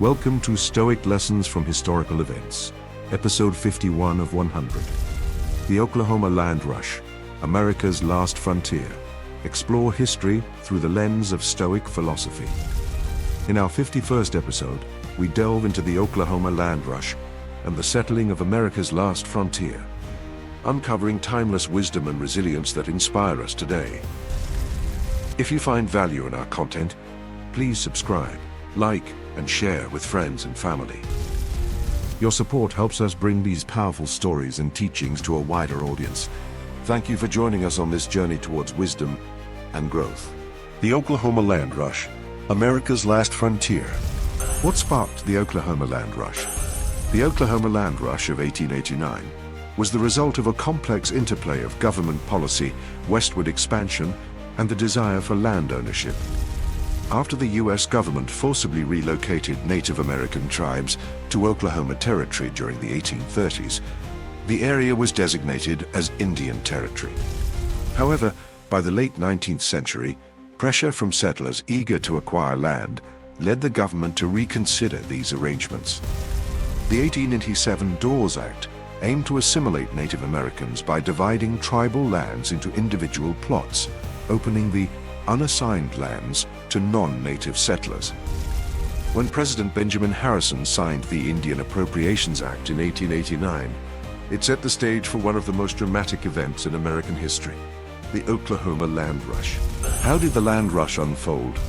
Welcome to Stoic Lessons from Historical Events, episode 51 of 100. The Oklahoma Land Rush, America's Last Frontier. Explore history through the lens of Stoic philosophy. In our 51st episode, we delve into the Oklahoma Land Rush and the settling of America's last frontier, uncovering timeless wisdom and resilience that inspire us today. If you find value in our content, please subscribe, like, and share with friends and family. Your support helps us bring these powerful stories and teachings to a wider audience. Thank you for joining us on this journey towards wisdom and growth. The Oklahoma Land Rush, America's last frontier. What sparked the Oklahoma Land Rush? The Oklahoma Land Rush of 1889 was the result of a complex interplay of government policy, westward expansion, and the desire for land ownership. After the U.S. government forcibly relocated Native American tribes to Oklahoma Territory during the 1830s, the area was designated as Indian Territory. However, by the late 19th century, pressure from settlers eager to acquire land led the government to reconsider these arrangements. The 1887 Dawes Act aimed to assimilate Native Americans by dividing tribal lands into individual plots, opening the unassigned lands to non-native settlers. When President Benjamin Harrison signed the Indian Appropriations Act in 1889, it set the stage for one of the most dramatic events in American history, the Oklahoma Land Rush. How did the Land Rush unfold?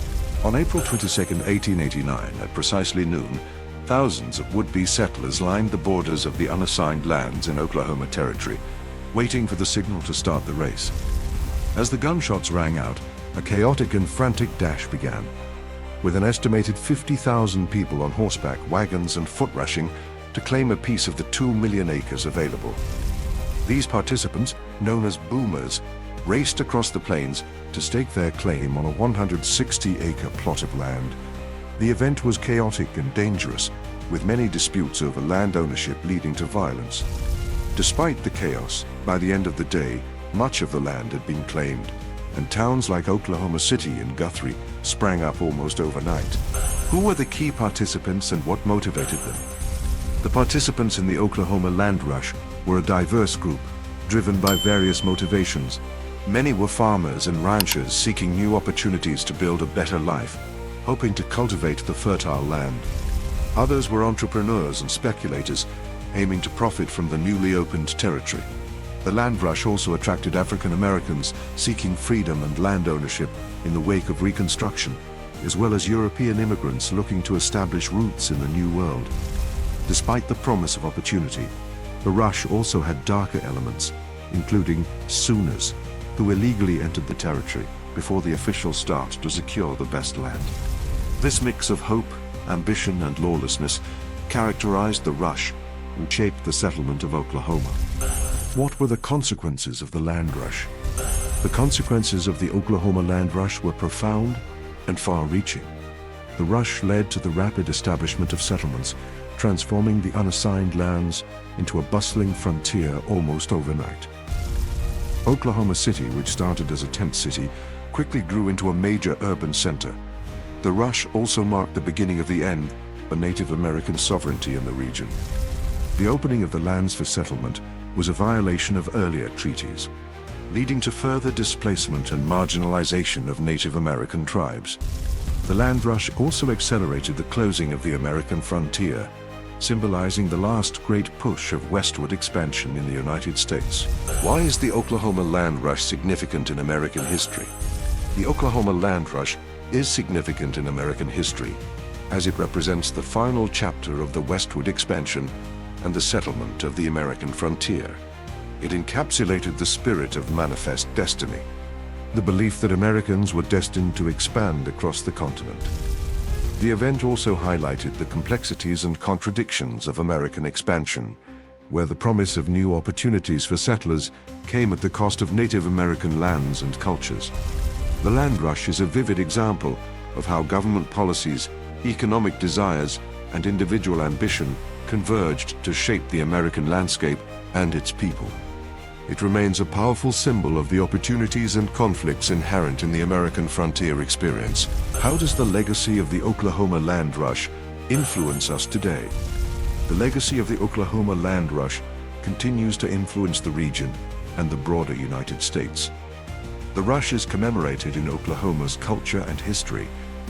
On April 22, 1889, at precisely noon, thousands of would-be settlers lined the borders of the unassigned lands in Oklahoma Territory, waiting for the signal to start the race. As the gunshots rang out, a chaotic and frantic dash began, with an estimated 50,000 people on horseback, wagons, and foot rushing to claim a piece of the 2 million acres available. These participants, known as boomers, raced across the plains to stake their claim on a 160-acre plot of land. The event was chaotic and dangerous, with many disputes over land ownership leading to violence. Despite the chaos, by the end of the day, much of the land had been claimed, and towns like Oklahoma City and Guthrie sprang up almost overnight. Who were the key participants and what motivated them? The participants in the Oklahoma Land Rush were a diverse group, driven by various motivations. Many were farmers and ranchers seeking new opportunities to build a better life, hoping to cultivate the fertile land. Others were entrepreneurs and speculators, aiming to profit from the newly opened territory. The land rush also attracted African Americans seeking freedom and land ownership in the wake of Reconstruction, as well as European immigrants looking to establish roots in the New World. Despite the promise of opportunity, the rush also had darker elements, including Sooners, who illegally entered the territory before the official start to secure the best land. This mix of hope, ambition, and lawlessness characterized the rush and shaped the settlement of Oklahoma. What were the consequences of the land rush? The consequences of the Oklahoma Land Rush were profound and far-reaching. The rush led to the rapid establishment of settlements, transforming the unassigned lands into a bustling frontier almost overnight. Oklahoma City, which started as a tent city, quickly grew into a major urban center. The rush also marked the beginning of the end for Native American sovereignty in the region. The opening of the lands for settlement was a violation of earlier treaties, leading to further displacement and marginalization of Native American tribes. The land rush also accelerated the closing of the American frontier, symbolizing the last great push of westward expansion in the United States. Why is the Oklahoma Land Rush significant in American history? The Oklahoma Land Rush is significant in American history, as it represents the final chapter of the westward expansion and the settlement of the American frontier. It encapsulated the spirit of ManifestDestiny, the belief that Americans were destined to expand across the continent. The event also highlighted the complexities and contradictions of American expansion, where the promise of new opportunities for settlers came at the cost of Native American lands and cultures. The land rush is a vivid example of how government policies, economic desires, and individual ambition converged to shape the American landscape and its people. It remains a powerful symbol of the opportunities and conflicts inherent in the American frontier experience. How does the legacy of the Oklahoma Land Rush influence us today. The legacy of the Oklahoma land rush continues to influence the region and the broader United States. The rush is commemorated in Oklahoma's culture and history,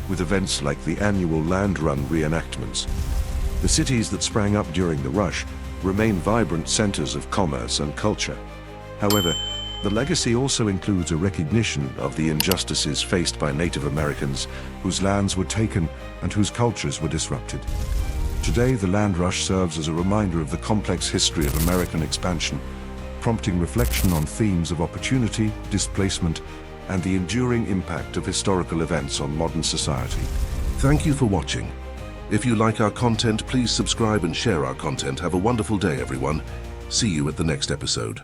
with events like the annual Land Run reenactments. The cities that sprang up during the rush remain vibrant centers of commerce and culture. However, the legacy also includes a recognition of the injustices faced by Native Americans whose lands were taken and whose cultures were disrupted. Today, the land rush serves as a reminder of the complex history of American expansion, prompting reflection on themes of opportunity, displacement, and the enduring impact of historical events on modern society. Thank you for watching. If you like our content, please subscribe and share our content. Have a wonderful day, everyone. See you at the next episode.